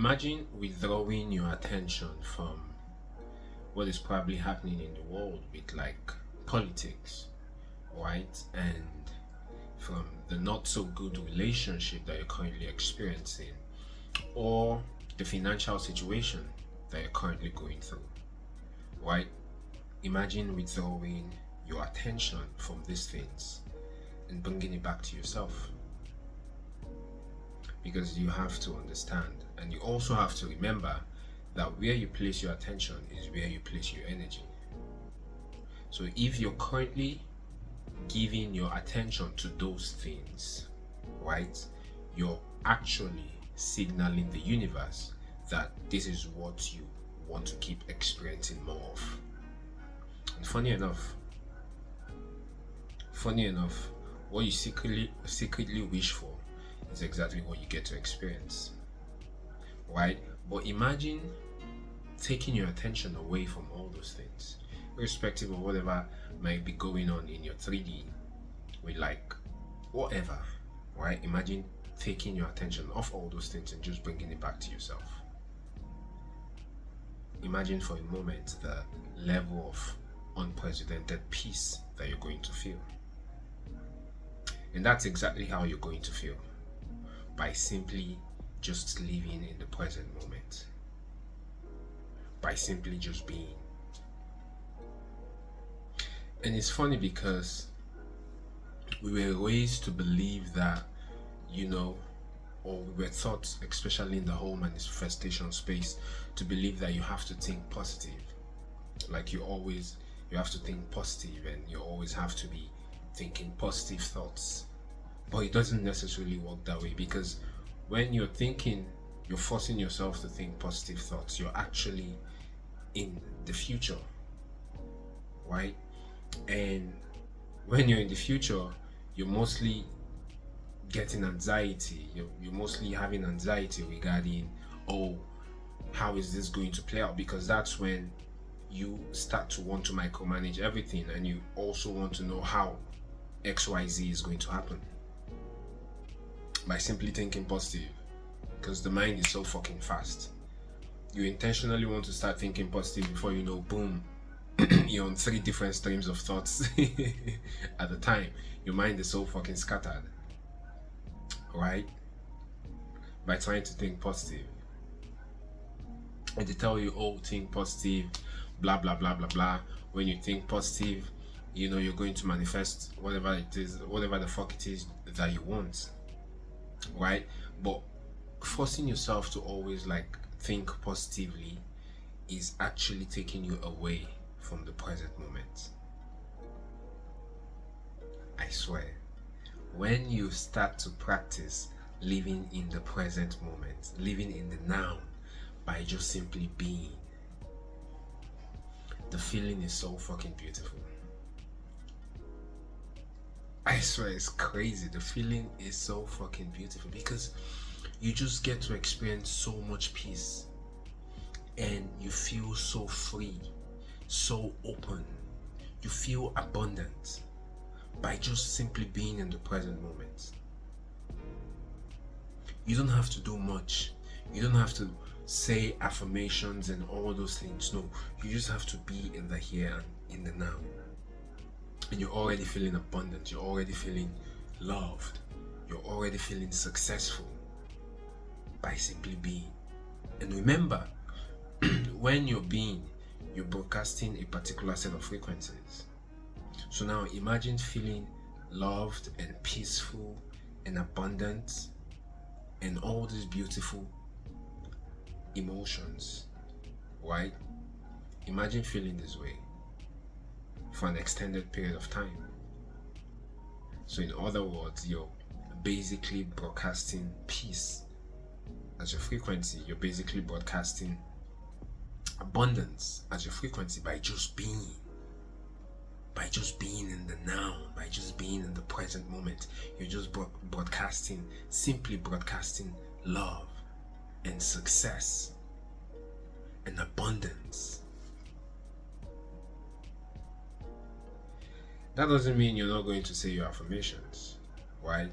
Imagine withdrawing your attention from what is probably happening in the world with like politics, right? And from the not so good relationship that you're currently experiencing, or the financial situation that you're currently going through, right? Imagine withdrawing your attention from these things and bringing it back to yourself. Because you have to understand, and you also have to remember that where you place your attention is where you place your energy. So if you're currently giving your attention to those things, right, you're actually signaling the universe that this is what you want to keep experiencing more of. And funny enough, what you secretly wish for is exactly what you get to experience, right? But imagine taking your attention away from all those things, irrespective of whatever might be going on in your 3D, with like whatever, right? Imagine taking your attention off all those things and just bringing it back to yourself. Imagine for a moment the level of unprecedented peace that you're going to feel. And that's exactly how you're going to feel, by simply just living in the present moment, by simply just being. And it's funny because we were raised to believe that, or we were taught, especially in the whole manifestation space, to believe that you have to think positive. Like you have to think positive, and you always have to be thinking positive thoughts. But it doesn't necessarily work that way, because when you're forcing yourself to think positive thoughts, you're actually in the future, right? And when you're in the future, you're mostly getting anxiety. You're mostly having anxiety regarding, how is this going to play out? Because that's when you start to want to micromanage everything, and you also want to know how XYZ is going to happen. By simply thinking positive, because the mind is so fucking fast. You intentionally want to start thinking positive before you know, boom, you're on 3 different streams of thoughts at the time. Your mind is so fucking scattered, right? By trying to think positive. And they tell you, think positive, blah blah blah blah blah. When you think positive, you're going to manifest whatever it is, whatever the fuck it is that you want, right? But forcing yourself to always think positively is actually taking you away from the present moment. I swear, when you start to practice living in the present moment, living in the now, by just simply being, the feeling is so fucking beautiful. I swear, it's crazy. The feeling is so fucking beautiful because you just get to experience so much peace, and you feel so free, so open. You feel abundant by just simply being in the present moment. You don't have to do much. You don't have to say affirmations and all those things. No, you just have to be in the here and in the now. And you're already feeling abundant. You're already feeling loved. You're already feeling successful by simply being. And remember, when you're being, you're broadcasting a particular set of frequencies. So now imagine feeling loved and peaceful and abundant and all these beautiful emotions, right? Imagine feeling this way for an extended period of time. So in other words, you're basically broadcasting peace as your frequency. You're basically broadcasting abundance as your frequency by just being in the now, by just being in the present moment. You're just simply broadcasting love and success and abundance. That doesn't mean you're not going to say your affirmations, right?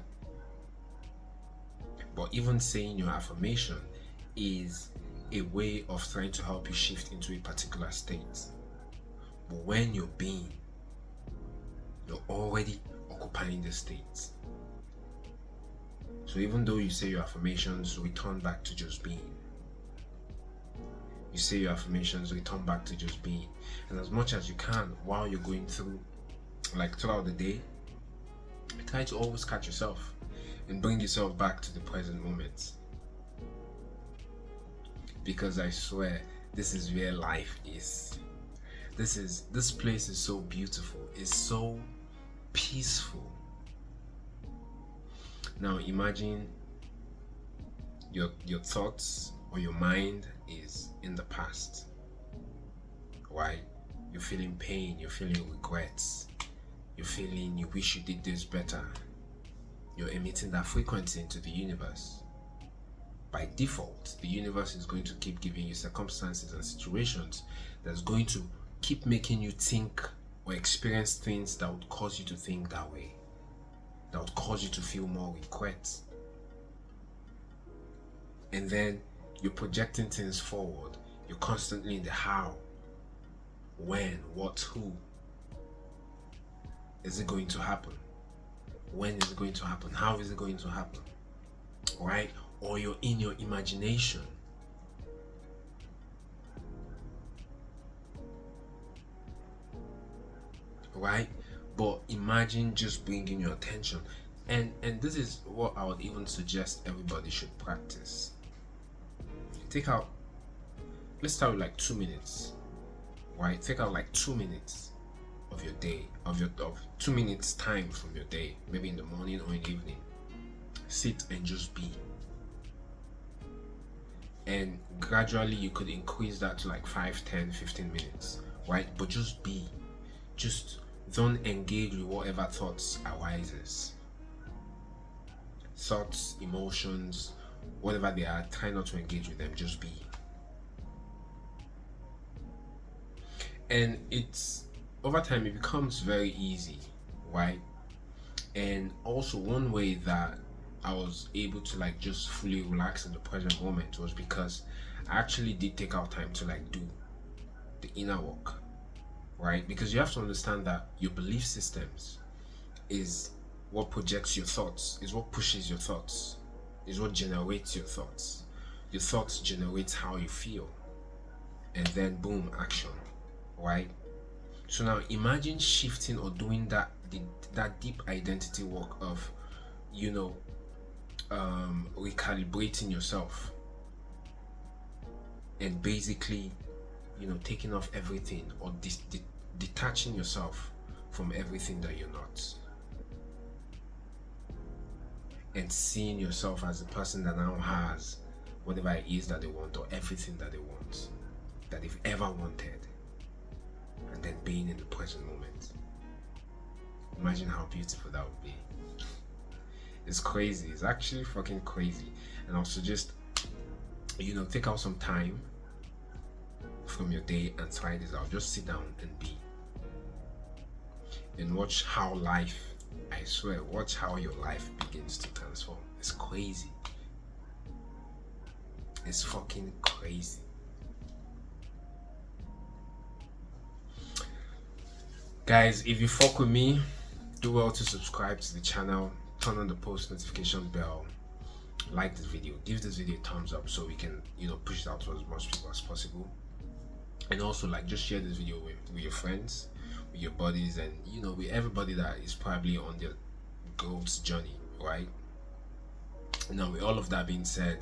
But even saying your affirmation is a way of trying to help you shift into a particular state. But when you're being, you're already occupying the state. So even though you say your affirmations, return back to just being. You say your affirmations, return back to just being. And as much as you can, while you're going through, like throughout the day, try to always catch yourself and bring yourself back to the present moment. Because I swear, this is where life is. This place is so beautiful. It's so peaceful. Now imagine your thoughts or your mind is in the past. Right? You're feeling pain, you're feeling regrets, you're feeling you wish you did this better. You're emitting that frequency into the universe. By default, the universe is going to keep giving you circumstances and situations that's going to keep making you think or experience things that would cause you to think that way, that would cause you to feel more regret. And then you're projecting things forward. You're constantly in the how, when, what, who. Is it going to happen? When is it going to happen? How is it going to happen? Right? Or you're in your imagination. Right? But imagine just bringing your attention. And this is what I would even suggest everybody should practice. Let's start with like 2 minutes. Right? Take out like 2 minutes of your day, of 2 minutes time from your day, maybe in the morning or in the evening. Sit and just be. And gradually you could increase that to like 5, 10, 15 minutes, right? But just be. Just don't engage with whatever thoughts arises. Thoughts, emotions, whatever they are, try not to engage with them, just be. And it's over time it becomes very easy, right? And also one way that I was able to like just fully relax in the present moment was because I actually did take out time to like do the inner work, right? Because you have to understand that your belief systems is what projects your thoughts, is what pushes your thoughts, is what generates your thoughts. Your thoughts generate how you feel, and then boom, action, right? So now imagine shifting or doing that deep identity work of, recalibrating yourself and basically, taking off everything or detaching yourself from everything that you're not, and seeing yourself as the person that now has whatever it is that they want or everything that they want, that they've ever wanted, and then being in the present moment. Imagine how beautiful that would be. It's crazy. It's actually fucking crazy. And also just, take out some time from your day and try this out. Just sit down and be. And watch how life, I swear, watch how your life begins to transform. It's crazy. It's fucking crazy. Guys, if you fuck with me, do well to subscribe to the channel, turn on the post notification bell, like this video, give this video a thumbs up so we can, push it out to as much people as possible. And also just share this video with your friends, with your buddies, and with everybody that is probably on their growth journey, right? Now, with all of that being said,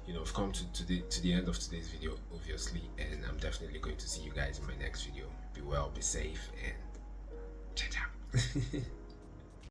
I've come to the end of today's video, obviously, and I'm definitely going to see you guys in my next video. Be well, be safe, and ciao ciao.